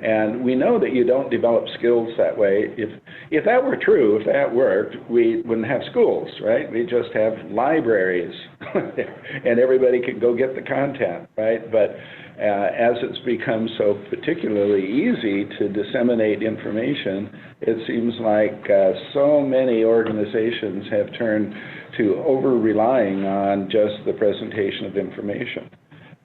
And we know that you don't develop skills that way. If that were true, if that worked, we wouldn't have schools, right? We just have libraries, and everybody could go get the content, right? But as it's become so particularly easy to disseminate information, it seems like so many organizations have turned to over-relying on just the presentation of information.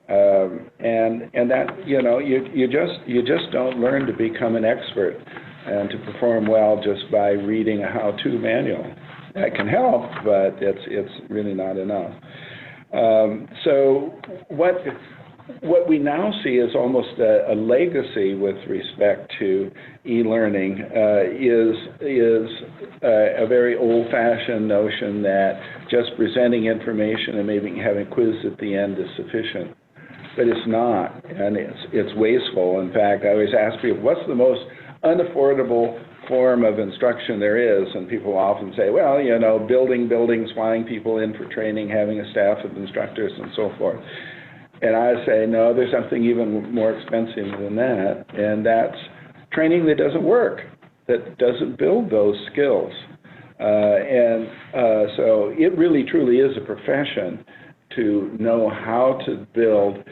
And that, you know, you just don't learn to become an expert and to perform well just by reading a how-to manual. That can help, but it's really not enough. So what we now see is almost a legacy with respect to e-learning is a very old-fashioned notion that just presenting information and maybe having a quiz at the end is sufficient. But it's not, and it's wasteful. In fact, I always ask people, what's the most unaffordable form of instruction there is? And people often say, well, you know, building buildings, flying people in for training, having a staff of instructors, and so forth. And I say, no, there's something even more expensive than that, and that's training that doesn't work, that doesn't build those skills. So it really, truly is a profession to know how to build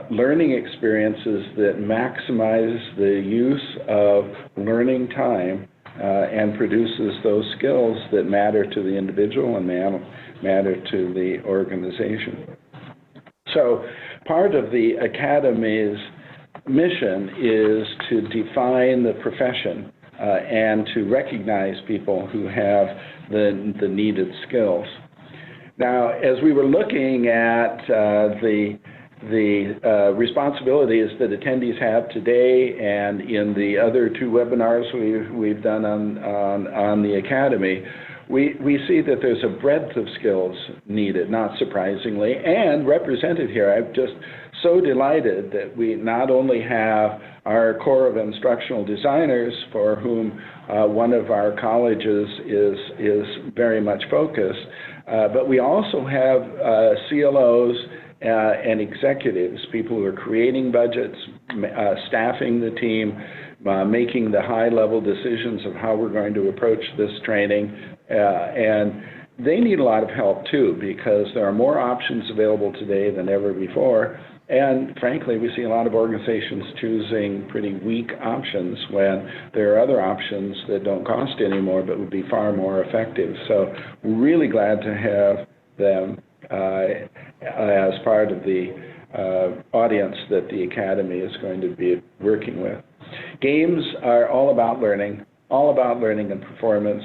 learning experiences that maximize the use of learning time and produces those skills that matter to the individual and matter to the organization. So part of the Academy's mission is to define the profession and to recognize people who have the needed skills. Now, as we were looking at the responsibilities that attendees have today and in the other two webinars we've done on the Academy, we see that there's a breadth of skills needed, not surprisingly, and represented here. I'm just so delighted that we not only have our core of instructional designers, for whom one of our colleges is very much focused, but we also have CLOs and executives, people who are creating budgets, staffing the team, making the high-level decisions of how we're going to approach this training. And they need a lot of help, too, because there are more options available today than ever before. And frankly, we see a lot of organizations choosing pretty weak options when there are other options that don't cost any more but would be far more effective. So we're really glad to have them as part of the audience that the Academy is going to be working with. Games are all about learning and performance.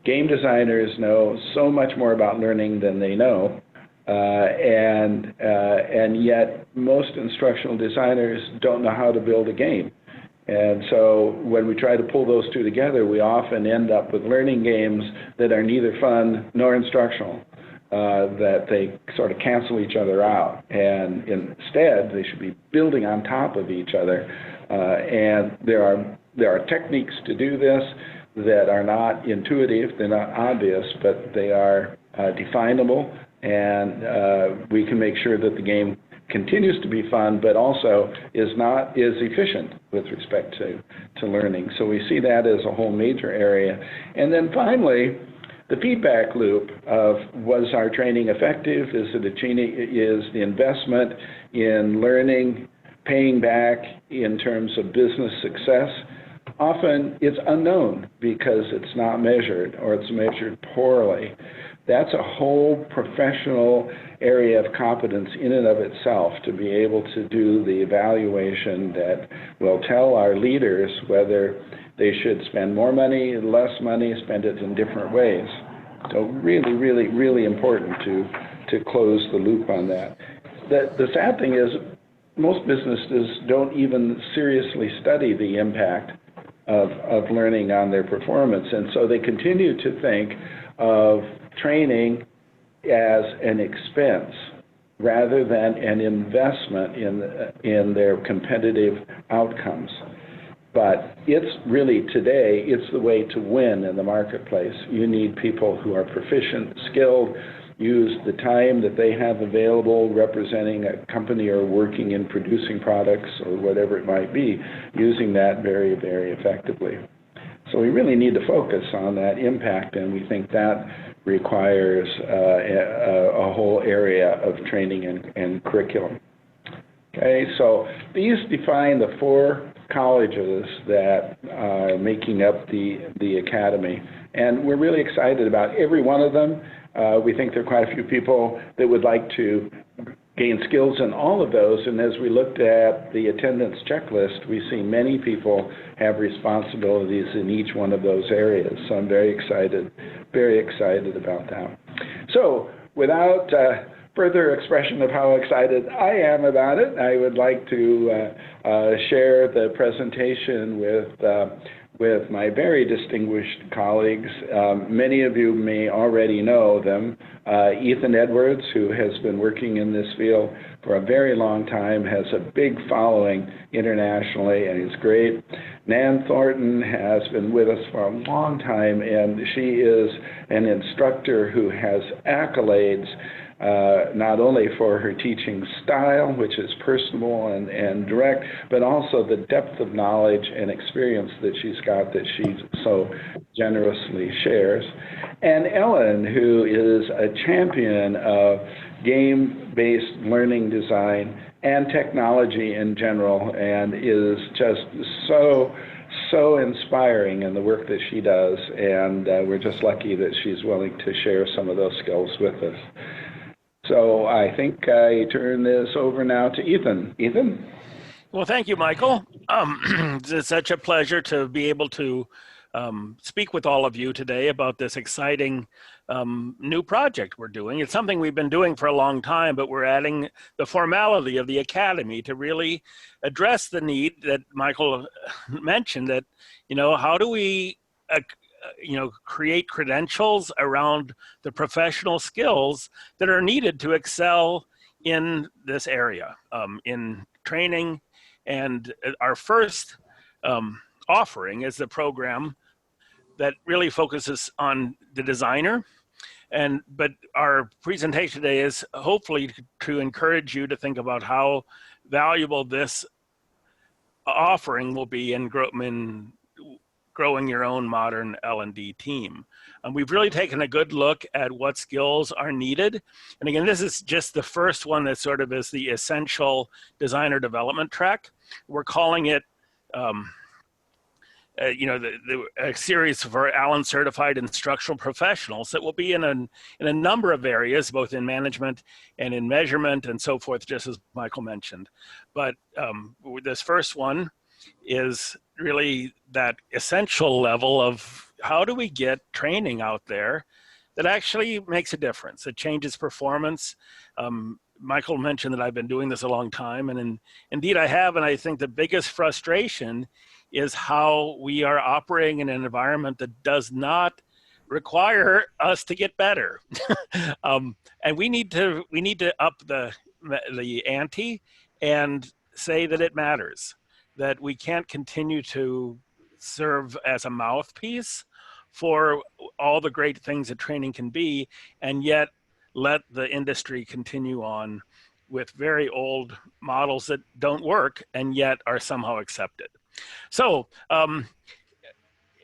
Game designers know so much more about learning than they know. And yet most instructional designers don't know how to build a game. And so when we try to pull those two together, we often end up with learning games that are neither fun nor instructional, that they sort of cancel each other out. And instead, they should be building on top of each other. And there are techniques to do this that are not intuitive, they're not obvious, but they are definable. And we can make sure that the game continues to be fun, but also is efficient with respect to learning. So we see that as a whole major area. And then finally, the feedback loop of, was our training effective? Is the investment in learning paying back in terms of business success? Often it's unknown because it's not measured, or it's measured poorly. That's a whole professional area of competence in and of itself, to be able to do the evaluation that will tell our leaders whether they should spend more money, less money, spend it in different ways. So really, really, really important to close the loop on that. The sad thing is most businesses don't even seriously study the impact of learning on their performance, and so they continue to think of training as an expense rather than an investment in their competitive outcomes. But it's really, today, it's the way to win in the marketplace. You need people who are proficient, skilled, use the time that they have available representing a company or working in producing products or whatever it might be, using that very, very effectively. So we really need to focus on that impact, and we think that requires a whole area of training and curriculum. Okay, so these define the 4 colleges that are making up the academy, and we're really excited about every one of them. We think there are quite a few people that would like to gain skills in all of those, and as we looked at the attendance checklist, we see many people have responsibilities in each one of those areas. So I'm very excited about that. So without further expression of how excited I am about it, I would like to share the presentation with my very distinguished colleagues. Many of you may already know them. Ethan Edwards, who has been working in this field for a very long time, has a big following internationally, and he's great. Nan Thornton has been with us for a long time, and she is an instructor who has accolades not only for her teaching style, which is personable and direct, but also the depth of knowledge and experience that she's got that she so generously shares. And Ellen, who is a champion of game-based learning design and technology in general, and is just so inspiring in the work that she does, and we're just lucky that she's willing to share some of those skills with us. So I think I turn this over now to Ethan. Ethan? Well, thank you, Michael. It's such a pleasure to be able to speak with all of you today about this exciting new project we're doing. It's something we've been doing for a long time, but we're adding the formality of the academy to really address the need that Michael mentioned, that, how do we create credentials around the professional skills that are needed to excel in this area, in training. And our first offering is the program that really focuses on the designer. But our presentation today is hopefully to encourage you to think about how valuable this offering will be in growing your own modern L&D team. And we've really taken a good look at what skills are needed. And again, this is just the first one that sort of is the essential designer development track. We're calling it, a series for Allen Certified Instructional Professionals that will be in a number of areas, both in management and in measurement and so forth, just as Michael mentioned. But this first one is really that essential level of how do we get training out there that actually makes a difference, that changes performance. Michael mentioned that I've been doing this a long time, and indeed I have, and I think the biggest frustration is how we are operating in an environment that does not require us to get better. And we need to up the ante and say that it matters, that we can't continue to serve as a mouthpiece for all the great things that training can be, and yet let the industry continue on with very old models that don't work and yet are somehow accepted. So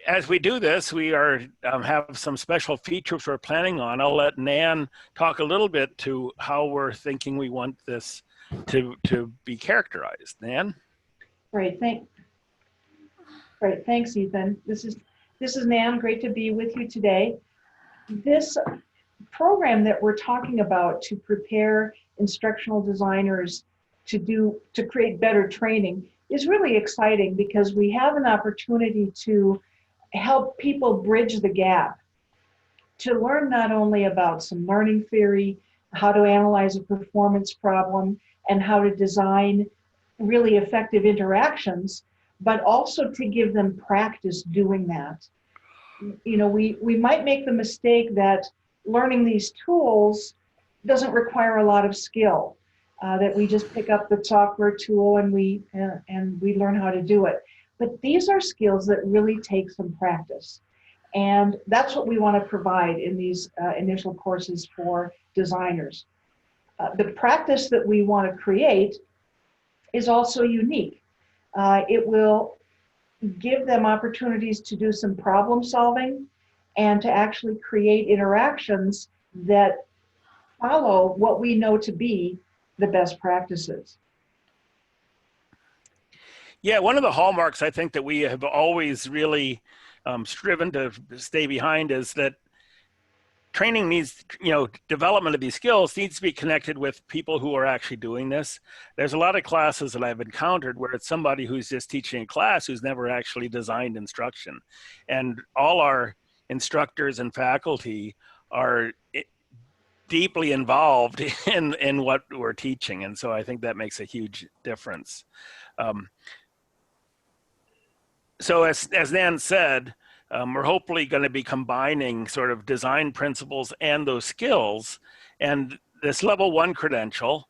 as we do this, we are have some special features we're planning on. I'll let Nan talk a little bit to how we're thinking we want this to be characterized. Nan? Great, thanks, Ethan. This is Nan. Great to be with you today. This program that we're talking about to prepare instructional designers to create better training is really exciting, because we have an opportunity to help people bridge the gap, to learn not only about some learning theory, how to analyze a performance problem, and how to design really effective interactions, but also to give them practice doing that. We might make the mistake that learning these tools doesn't require a lot of skill, that we just pick up the software tool and we learn how to do it. But these are skills that really take some practice. And that's what we want to provide in these initial courses for designers. The practice that we want to create is also unique. It will give them opportunities to do some problem solving and to actually create interactions that follow what we know to be the best practices. Yeah, one of the hallmarks I think that we have always really striven to stay behind is that training needs, development of these skills needs to be connected with people who are actually doing this. There's a lot of classes that I've encountered where it's somebody who's just teaching a class who's never actually designed instruction. And all our instructors and faculty are deeply involved in what we're teaching. And so I think that makes a huge difference. So as Nan said, we're hopefully going to be combining sort of design principles and those skills. And this level 1 credential,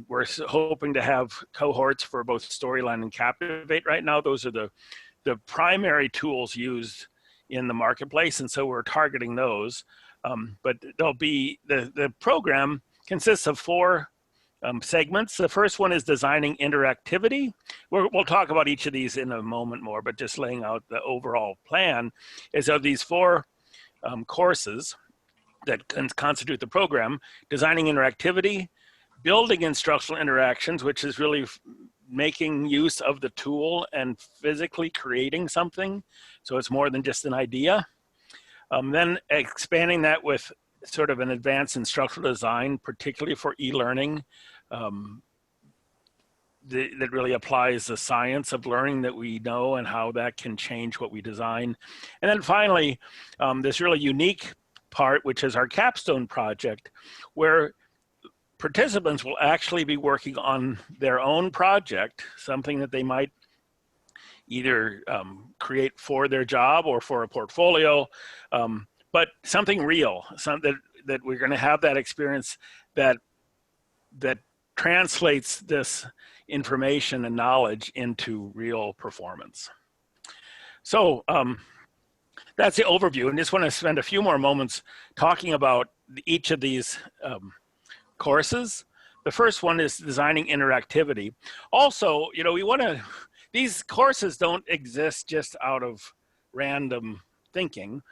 we're hoping to have cohorts for both Storyline and Captivate right now. Those are the primary tools used in the marketplace. And so we're targeting those. But there'll be, the program consists of 4 segments. The first one is designing interactivity. We'll talk about each of these in a moment more, but just laying out the overall plan is of these 4 courses that constitute the program: designing interactivity, building instructional interactions, which is really making use of the tool and physically creating something. So it's more than just an idea. Then expanding that with sort of an advanced instructional design, particularly for e-learning, that really applies the science of learning that we know and how that can change what we design. And then finally, this really unique part, which is our capstone project, where participants will actually be working on their own project, something that they might either create for their job or for a portfolio, but something real, something that we're going to have that experience that translates this information and knowledge into real performance. So that's the overview, and just want to spend a few more moments talking about each of these courses. The first one is designing interactivity. Also, we want to, these courses don't exist just out of random thinking.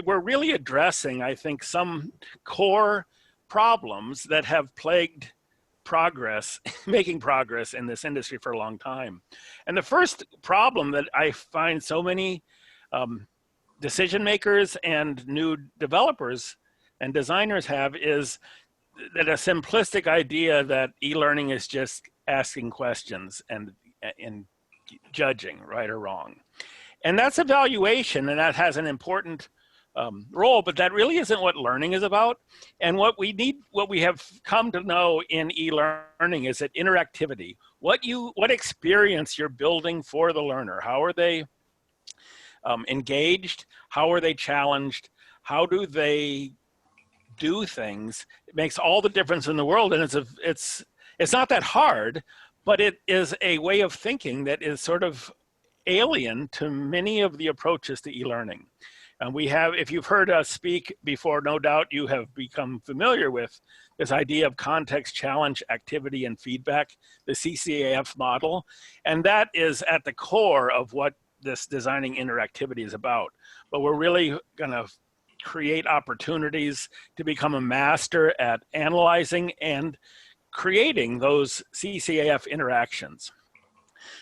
We're really addressing, I think, some core problems that have plagued progress, making progress in this industry for a long time. And the first problem that I find so many decision makers and new developers and designers have is that a simplistic idea that e-learning is just asking questions and judging right or wrong. And that's evaluation, and that has an important role, but that really isn't what learning is about. And what we have come to know in e-learning is that interactivity, what experience you're building for the learner. How are they engaged? How are they challenged? How do they do things? It makes all the difference in the world. And it's not that hard, but it is a way of thinking that is sort of alien to many of the approaches to e-learning. And we have, if you've heard us speak before, no doubt you have become familiar with this idea of context, challenge, activity, and feedback, the CCAF model. And that is at the core of what this designing interactivity is about. But we're really going to create opportunities to become a master at analyzing and creating those CCAF interactions.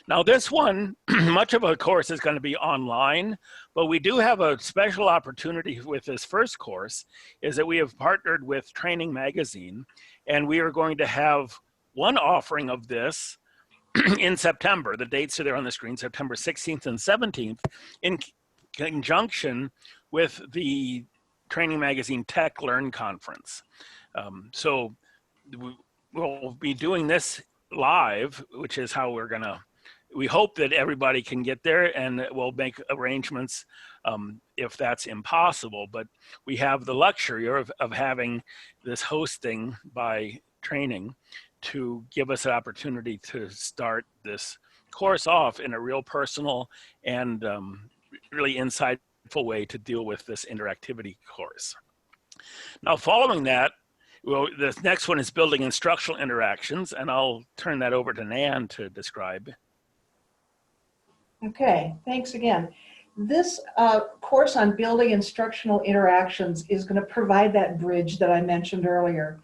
Now this one, much of a course is going to be online, but we do have a special opportunity with this first course, is that we have partnered with Training Magazine, and we are going to have one offering of this in September. The dates are there on the screen, September 16th and 17th, in conjunction with the Training Magazine Tech Learn Conference. So we'll be doing this live, which is how we hope that everybody can get there, and we'll make arrangements if that's impossible. But we have the luxury of having this hosting by Training to give us an opportunity to start this course off in a real personal and really inside full way to deal with this interactivity course. Now, following that, well, the next one is building instructional interactions, and I'll turn that over to Nan to describe. Okay, thanks again. This course on building instructional interactions is going to provide that bridge that I mentioned earlier.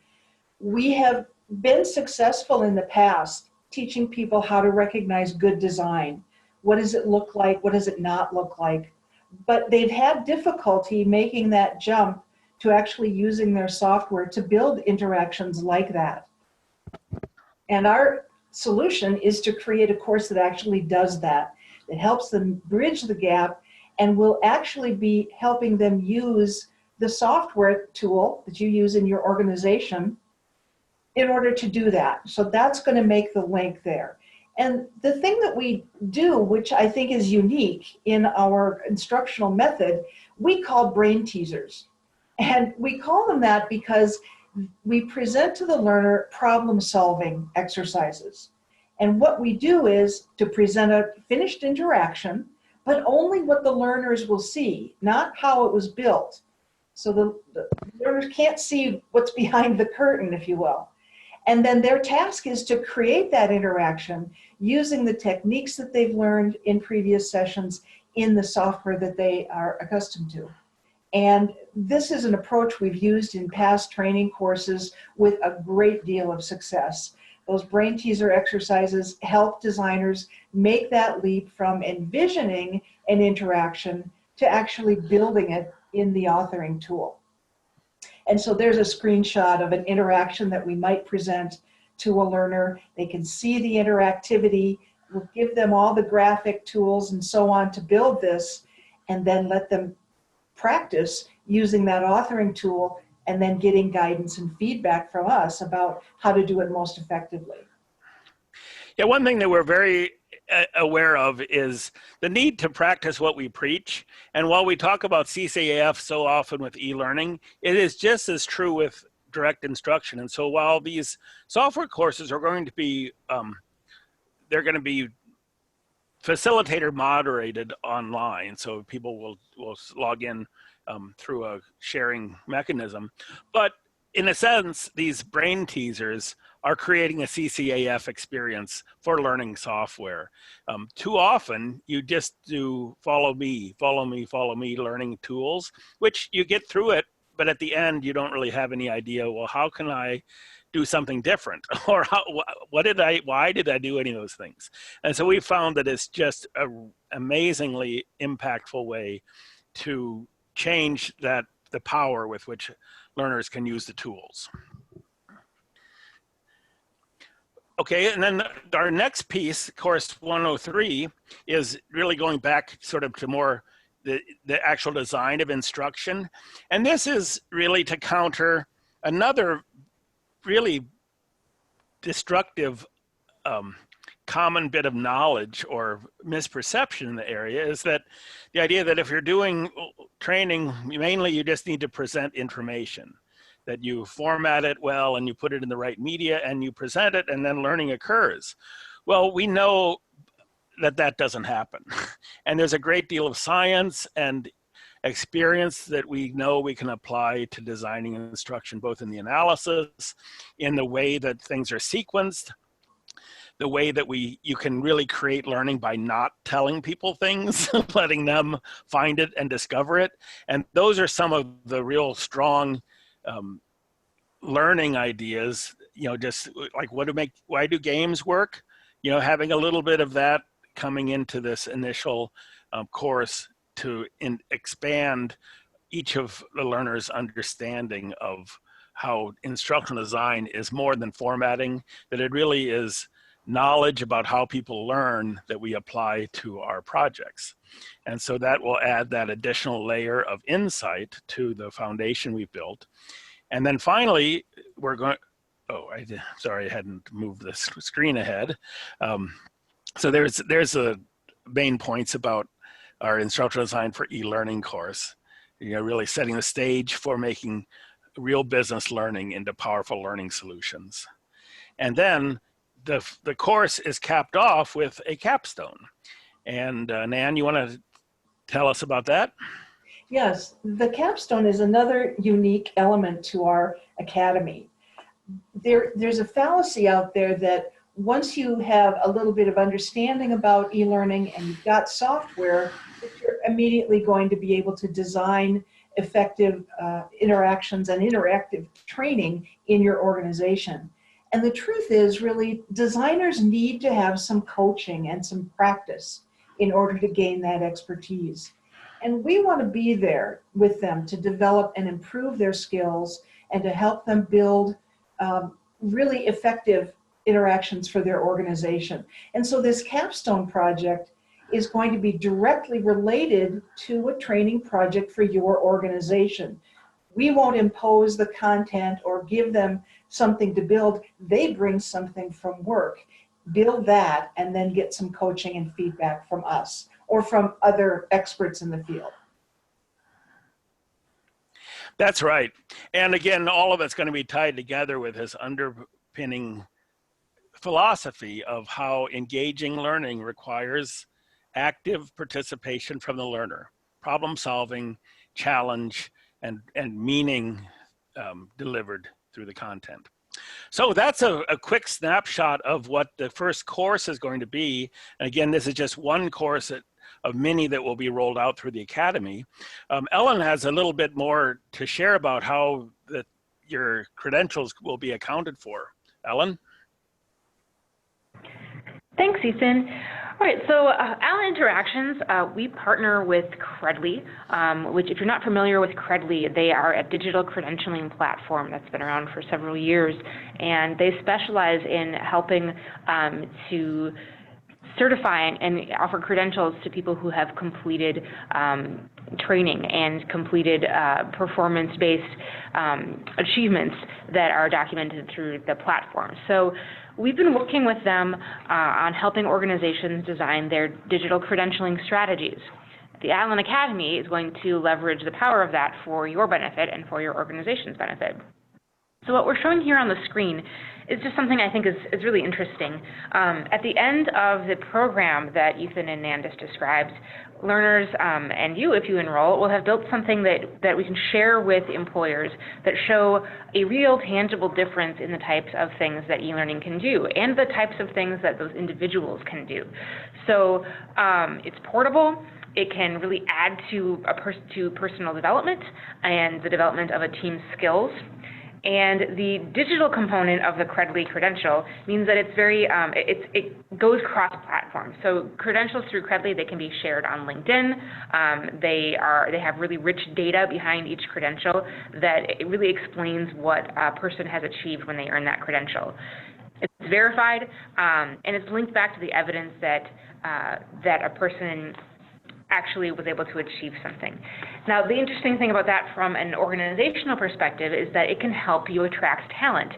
We have been successful in the past teaching people how to recognize good design. What does it look like? What does it not look like? But they've had difficulty making that jump to actually using their software to build interactions like that. And our solution is to create a course that actually does that. It helps them bridge the gap and will actually be helping them use the software tool that you use in your organization in order to do that. So that's going to make the link there. And the thing that we do, which I think is unique in our instructional method, we call brain teasers. And we call them that because we present to the learner problem-solving exercises. And what we do is to present a finished interaction, but only what the learners will see, not how it was built. So the learners can't see what's behind the curtain, if you will. And then their task is to create that interaction using the techniques that they've learned in previous sessions in the software that they are accustomed to. And this is an approach we've used in past training courses with a great deal of success. Those brain teaser exercises help designers make that leap from envisioning an interaction to actually building it in the authoring tool. And so there's a screenshot of an interaction that we might present to a learner. They can see the interactivity. We'll give them all the graphic tools and so on to build this, and then let them practice using that authoring tool and then getting guidance and feedback from us about how to do it most effectively. Yeah, one thing that we're very aware of is the need to practice what we preach. And while we talk about CCAF so often with e-learning, it is just as true with direct instruction. And so while these software courses are going to be, they're going to be facilitator moderated online, so people will log in through a sharing mechanism. But in a sense, these brain teasers are creating a CCAF experience for learning software. Too often, you just do follow me, follow me, follow me learning tools, which you get through it, but at the end, you don't really have any idea, well, how can I do something different? Or why did I do any of those things? And so we found that it's just an amazingly impactful way to change the power with which learners can use the tools. Okay, and then our next piece, course 103, is really going back sort of to more the actual design of instruction. And this is really to counter another really destructive common bit of knowledge or misperception in the area, is that the idea that if you're doing training, mainly you just need to present information, that you format it well and you put it in the right media and you present it and then learning occurs. Well, we know that that doesn't happen. And there's a great deal of science and experience that we know we can apply to designing instruction, both in the analysis, in the way that things are sequenced, the way that you can really create learning by not telling people things, letting them find it and discover it. And those are some of the real strong learning ideas, just like why do games work? Having a little bit of that coming into this initial course to expand each of the learners' understanding of how instructional design is more than formatting, that it really is knowledge about how people learn that we apply to our projects. And so that will add that additional layer of insight to the foundation we've built. And then finally, we're going, sorry, I hadn't moved the screen ahead. So there's the main points about our instructional design for e-learning course, really setting the stage for making real business learning into powerful learning solutions. And then the course is capped off with a capstone. And Nan, you want to tell us about that? Yes, the capstone is another unique element to our academy. There's a fallacy out there that once you have a little bit of understanding about e-learning and you've got software, that you're immediately going to be able to design effective interactions and interactive training in your organization. And the truth is, really, designers need to have some coaching and some practice in order to gain that expertise. And we want to be there with them to develop and improve their skills and to help them build really effective interactions for their organization. And so this capstone project is going to be directly related to a training project for your organization. We won't impose the content or give them something to build. They bring something from work, build that, and then get some coaching and feedback from us or from other experts in the field. That's right. And again, all of it's going to be tied together with this underpinning philosophy of how engaging learning requires active participation from the learner, problem solving, challenge, and meaning delivered through the content. So that's a quick snapshot of what the first course is going to be. And again, this is just one course of many that will be rolled out through the Academy. Ellen has a little bit more to share about how your credentials will be accounted for. Ellen? Thanks, Ethan. All right, so Allen Interactions, we partner with Credly, which, if you're not familiar with Credly, they are a digital credentialing platform that's been around for several years, and they specialize in helping to certify and offer credentials to people who have completed training and completed performance-based achievements that are documented through the platform. So we've been working with them on helping organizations design their digital credentialing strategies. The Allen Academy is going to leverage the power of that for your benefit and for your organization's benefit. So what we're showing here on the screen is just something I think is really interesting. At the end of the program that Ethan and Nan just described, learners and you, if you enroll, will have built something that we can share with employers that show a real tangible difference in the types of things that e-learning can do and the types of things that those individuals can do. So it's portable. It can really add to personal development and the development of a team's skills. And the digital component of the Credly credential means that it's very, it goes cross-platform. So credentials through Credly, they can be shared on LinkedIn. They have really rich data behind each credential that it really explains what a person has achieved when they earn that credential. It's verified, and it's linked back to the evidence that a person actually was able to achieve something. Now, the interesting thing about that from an organizational perspective is that it can help you attract talent.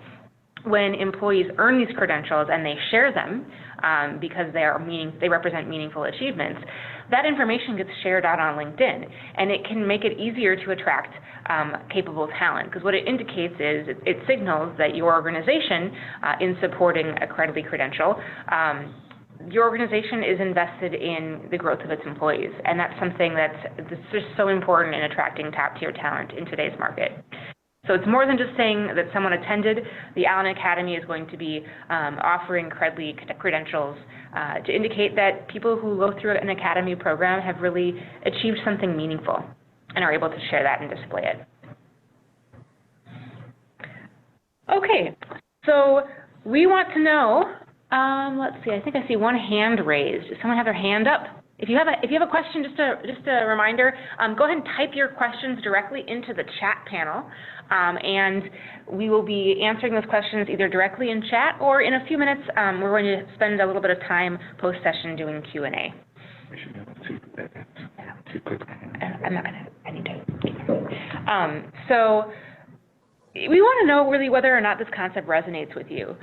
When employees earn these credentials and they share them because they represent meaningful achievements, that information gets shared out on LinkedIn, and it can make it easier to attract capable talent, because what it indicates is it signals that your organization, in supporting a Credly credential, your organization is invested in the growth of its employees, and that's something that's just so important in attracting top-tier talent in today's market. So it's more than just saying that someone attended. The Allen Academy is going to be offering Credly credentials to indicate that people who go through an academy program have really achieved something meaningful and are able to share that and display it. Okay, so we want to know, let's see, I think I see one hand raised. Does someone have their hand up? If you have a question, just a reminder, go ahead and type your questions directly into the chat panel, and we will be answering those questions either directly in chat, or in a few minutes, we're going to spend a little bit of time post-session doing Q&A. I'm not gonna, I need to. So we want to know really whether or not this concept resonates with you.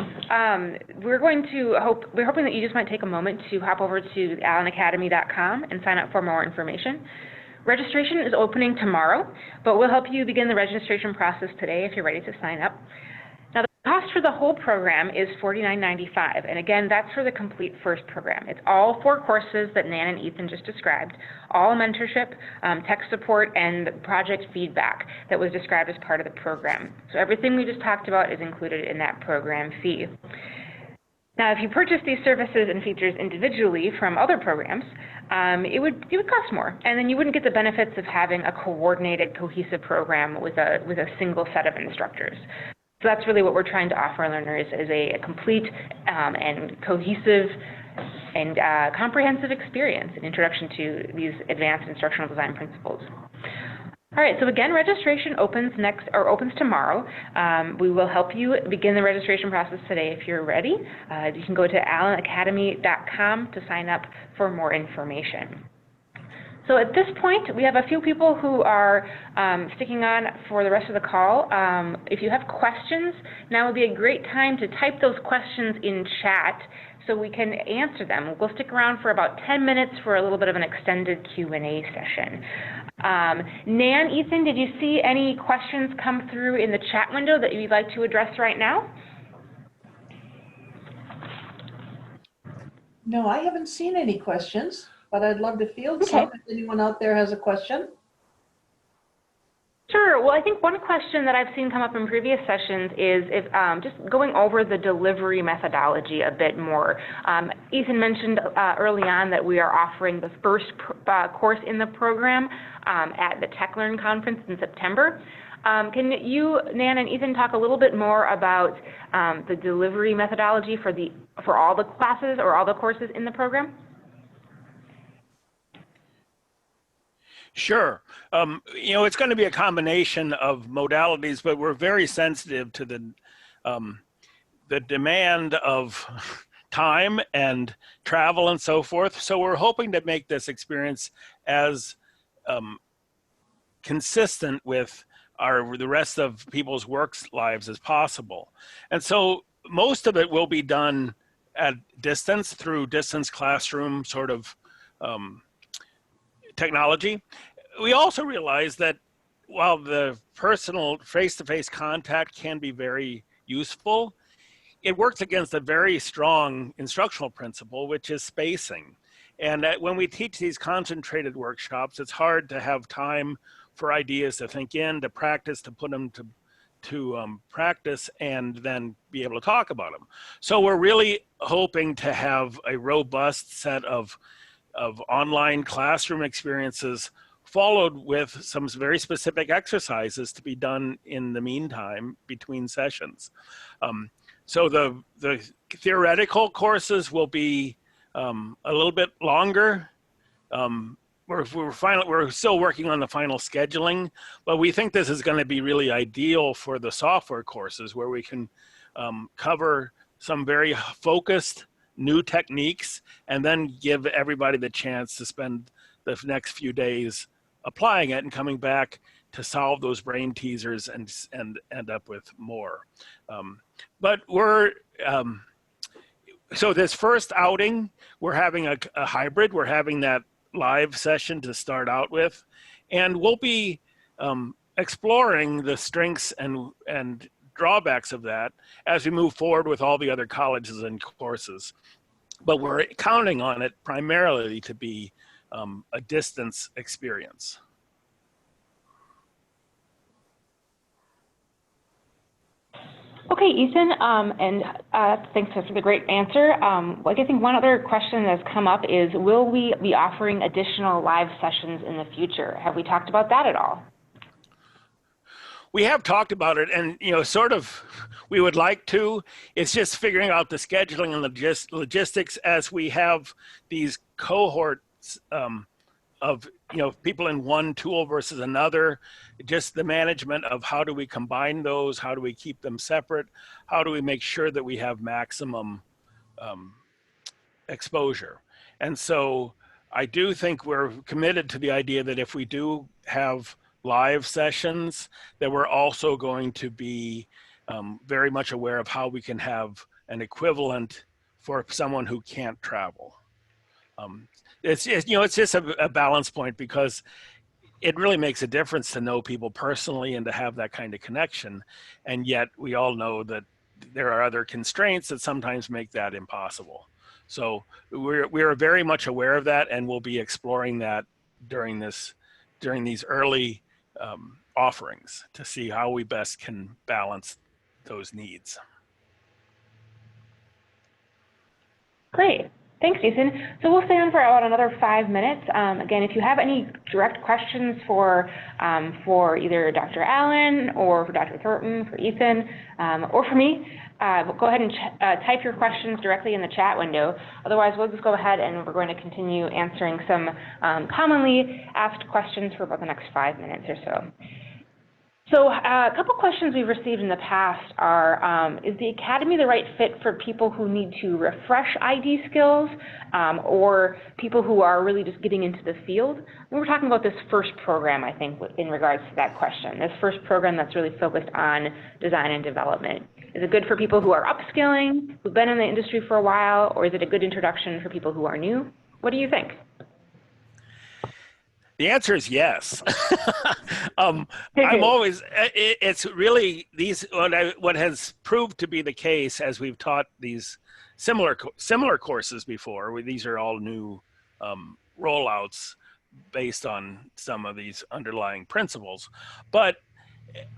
We're hoping that you just might take a moment to hop over to allenacademy.com and sign up for more information. Registration is opening tomorrow, but we'll help you begin the registration process today if you're ready to sign up. Now, the cost for the whole program is $49.95, and again, that's for the complete first program. It's all 4 courses that Nan and Ethan just described, all mentorship, tech support, and project feedback that was described as part of the program. So everything we just talked about is included in that program fee. Now, if you purchase these services and features individually from other programs, it would cost more, and then you wouldn't get the benefits of having a coordinated, cohesive program with a single set of instructors. So that's really what we're trying to offer learners, is a complete and cohesive and comprehensive experience, an introduction to these advanced instructional design principles. All right, so again, registration opens tomorrow. We will help you begin the registration process today if you're ready. You can go to allenacademy.com to sign up for more information. So at this point, we have a few people who are sticking on for the rest of the call. If you have questions, now would be a great time to type those questions in chat so we can answer them. We'll stick around for about 10 minutes for a little bit of an extended Q&A session. Nan, Ethan, did you see any questions come through in the chat window that you'd like to address right now? No, I haven't seen any questions, but I'd love to field some if anyone out there has a question. Sure. Well, I think one question that I've seen come up in previous sessions is if just going over the delivery methodology a bit more. Ethan mentioned early on that we are offering the first course in the program at the TechLearn conference in September. Can you, Nan and Ethan, talk a little bit more about the delivery methodology for all the classes or all the courses in the program? Sure. You know, it's going to be a combination of modalities, but we're very sensitive to the demand of time and travel and so forth. So we're hoping to make this experience as consistent with the rest of people's work lives as possible. And so most of it will be done at distance through distance classroom sort of technology. We also realize that while the personal face-to-face contact can be very useful, it works against a very strong instructional principle, which is spacing. And when we teach these concentrated workshops, it's hard to have time for ideas to think in, to practice, to put them to practice, and then be able to talk about them. So we're really hoping to have a robust set of online classroom experiences followed with some very specific exercises to be done in the meantime between sessions. So the theoretical courses will be a little bit longer. We're still working on the final scheduling, but we think this is going to be really ideal for the software courses where we can cover some very focused new techniques and then give everybody the chance to spend the next few days applying it and coming back to solve those brain teasers and end up with more. But so this first outing, we're having a hybrid. We're having that live session to start out with, and we'll be exploring the strengths and drawbacks of that as we move forward with all the other colleges and courses. But we're counting on it primarily to be a distance experience. Okay, Ethan, and thanks for the great answer. I think one other question that's come up is, will we be offering additional live sessions in the future? Have we talked about that at all? We have talked about it, and sort of we would like to. It's just figuring out the scheduling and logistics as we have these cohorts of people in one tool versus another. Just the management of how do we combine those, how do we keep them separate, how do we make sure that we have maximum exposure. And so I do think we're committed to the idea that if we do have live sessions, that we're also going to be very much aware of how we can have an equivalent for someone who can't travel. It's just a balance point, because it really makes a difference to know people personally and to have that kind of connection. And yet we all know that there are other constraints that sometimes make that impossible. So we're very much aware of that, and we'll be exploring that during these early offerings to see how we best can balance those needs. Great. Thanks, Jason. So we'll stay on for about another 5 minutes. Again, if you have any direct questions for either Dr. Allen or for Dr. Thornton, for Ethan, or for me, go ahead and type your questions directly in the chat window. Otherwise, we'll just go ahead and we're going to continue answering some commonly asked questions for about the next 5 minutes or so. So a couple questions we've received in the past are, is the Academy the right fit for people who need to refresh ID skills or people who are really just getting into the field? And we're talking about this first program, I think, in regards to that question, this first program that's really focused on design and development. Is it good for people who are upskilling, who've been in the industry for a while, or is it a good introduction for people who are new? What do you think? The answer is yes. I'm always, it's really what has proved to be the case as we've taught these similar courses before. These are all new rollouts based on some of these underlying principles. But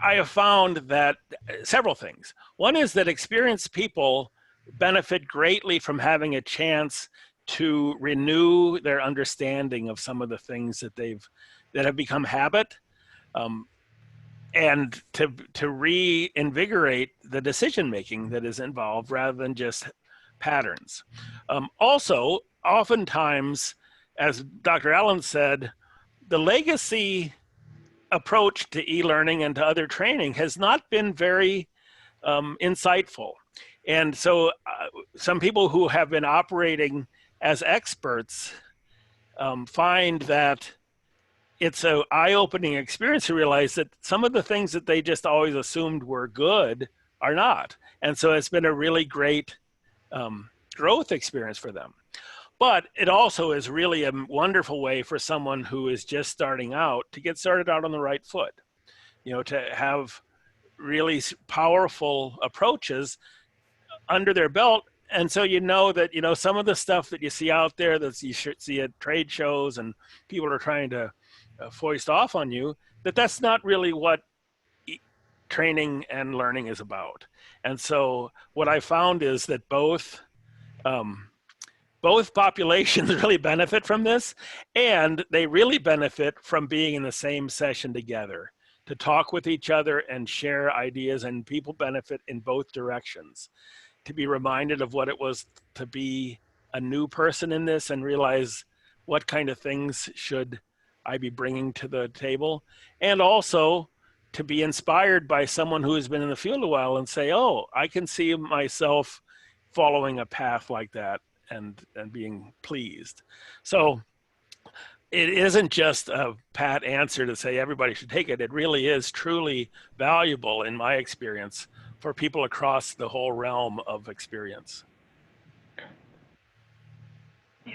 I have found that several things. One is that experienced people benefit greatly from having a chance to renew their understanding of some of the things that have become habit, and to reinvigorate the decision making that is involved rather than just patterns. Also, oftentimes, as Dr. Allen said, the legacy approach to e-learning and to other training has not been very insightful. And so some people who have been operating as experts find that it's an eye-opening experience to realize that some of the things that they just always assumed were good are not. And so it's been a really great growth experience for them. But it also is really a wonderful way for someone who is just starting out to get started out on the right foot, to have really powerful approaches under their belt. And so that, some of the stuff that you see out there that you should see at trade shows and people are trying to foist off on you, that's not really what training and learning is about. And so what I found is that both populations really benefit from this, and they really benefit from being in the same session together to talk with each other and share ideas, and people benefit in both directions. To be reminded of what it was to be a new person in this and realize what kind of things should I be bringing to the table, and also to be inspired by someone who has been in the field a while and say, oh, I can see myself following a path like that and being pleased. So it isn't just a pat answer to say everybody should take it. It really is truly valuable in my experience for people across the whole realm of experience.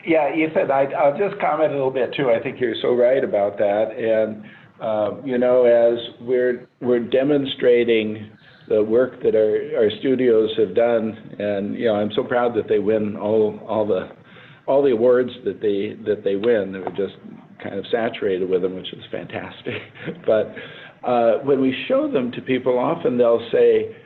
Yeah, Ethan, I'll just comment a little bit too. I think you're so right about that. And, as we're demonstrating the work that our studios have done, and, I'm so proud that they win all the awards that they win. They're just kind of saturated with them, which is fantastic. But when we show them to people, often they'll say,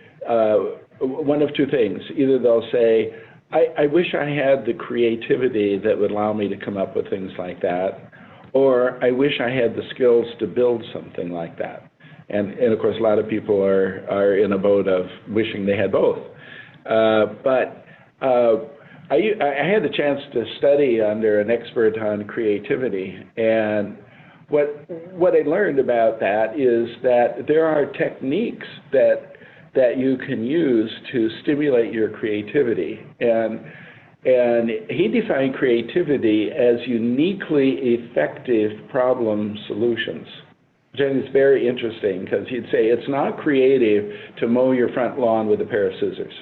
one of two things. Either they'll say, I wish I had the creativity that would allow me to come up with things like that, or I wish I had the skills to build something like that. And of course, a lot of people are in a boat of wishing they had both. But I had the chance to study under an expert on creativity, and what I learned about that is that there are techniques that you can use to stimulate your creativity. And he defined creativity as uniquely effective problem solutions. Which I think is very interesting, because he'd say it's not creative to mow your front lawn with a pair of scissors.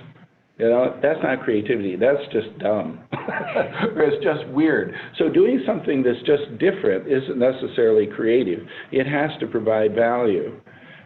That's not creativity, that's just dumb. Or it's just weird. So doing something that's just different isn't necessarily creative. It has to provide value.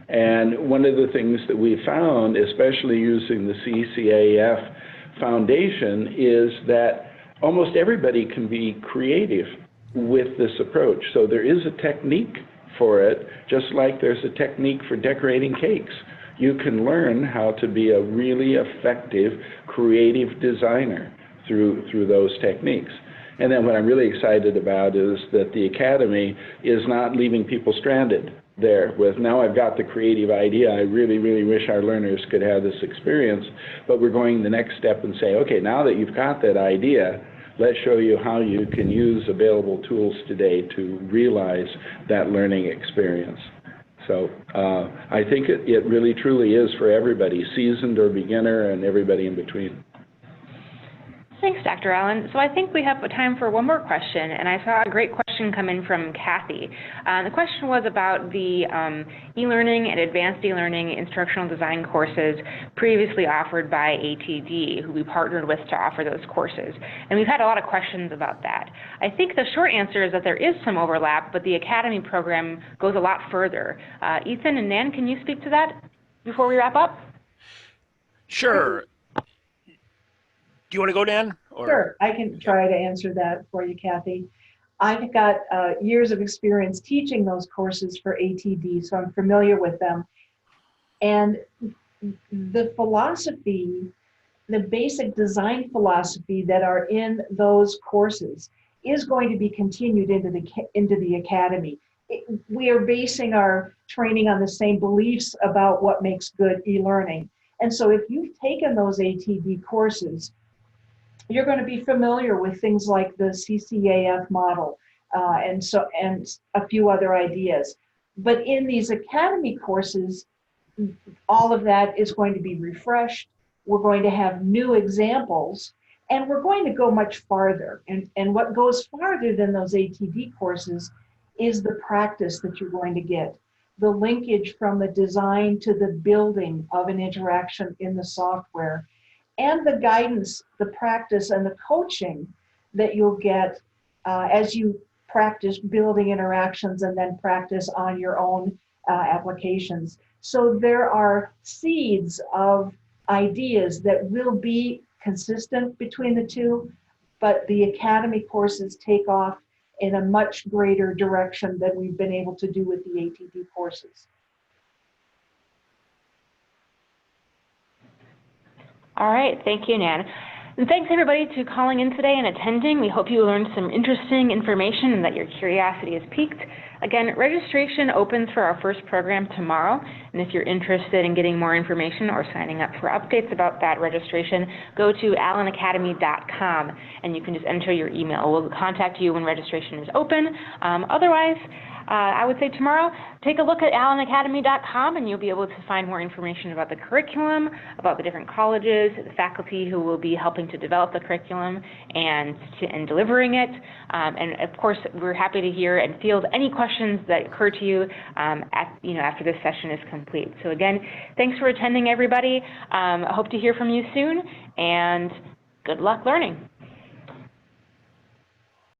And one of the things that we found, especially using the CCAF Foundation, is that almost everybody can be creative with this approach. So there is a technique for it, just like there's a technique for decorating cakes. You can learn how to be a really effective creative designer through those techniques. And then what I'm really excited about is that the Academy is not leaving people stranded there with, now I've got the creative idea, I really, really wish our learners could have this experience, but we're going the next step and say, okay, now that you've got that idea, let's show you how you can use available tools today to realize that learning experience. So I think it really truly is for everybody, seasoned or beginner and everybody in between. Thanks, Dr. Allen. So I think we have time for one more question, and I saw a great question come in from Kathy. The question was about the e-learning and advanced e-learning instructional design courses previously offered by ATD, who we partnered with to offer those courses. And we've had a lot of questions about that. I think the short answer is that there is some overlap, but the Academy program goes a lot further. Ethan and Nan, can you speak to that before we wrap up? Sure. Do you want to go, Dan? Or? Sure, I can try to answer that for you, Kathy. I've got years of experience teaching those courses for ATD, so I'm familiar with them. And the philosophy, the basic design philosophy that are in those courses is going to be continued into the Academy. We are basing our training on the same beliefs about what makes good e-learning. And so if you've taken those ATD courses, you're going to be familiar with things like the CCAF model and a few other ideas. But in these Academy courses, all of that is going to be refreshed. We're going to have new examples, and we're going to go much farther. And what goes farther than those ATD courses is the practice that you're going to get, the linkage from the design to the building of an interaction in the software, and the guidance, the practice, and the coaching that you'll get as you practice building interactions and then practice on your own applications. So there are seeds of ideas that will be consistent between the two, but the Academy courses take off in a much greater direction than we've been able to do with the ATD courses. All right, thank you, Nan. And thanks everybody to calling in today and attending. We hope you learned some interesting information and that your curiosity is piqued. Again, registration opens for our first program tomorrow, and if you're interested in getting more information or signing up for updates about that registration, go to allenacademy.com and you can just enter your email. We'll contact you when registration is open. Otherwise, I would say tomorrow, take a look at allenacademy.com and you'll be able to find more information about the curriculum, about the different colleges, the faculty who will be helping to develop the curriculum and delivering it. And of course, we're happy to hear and field any questions that occur to you, after this session is complete. So again, thanks for attending, everybody. I hope to hear from you soon, and good luck learning.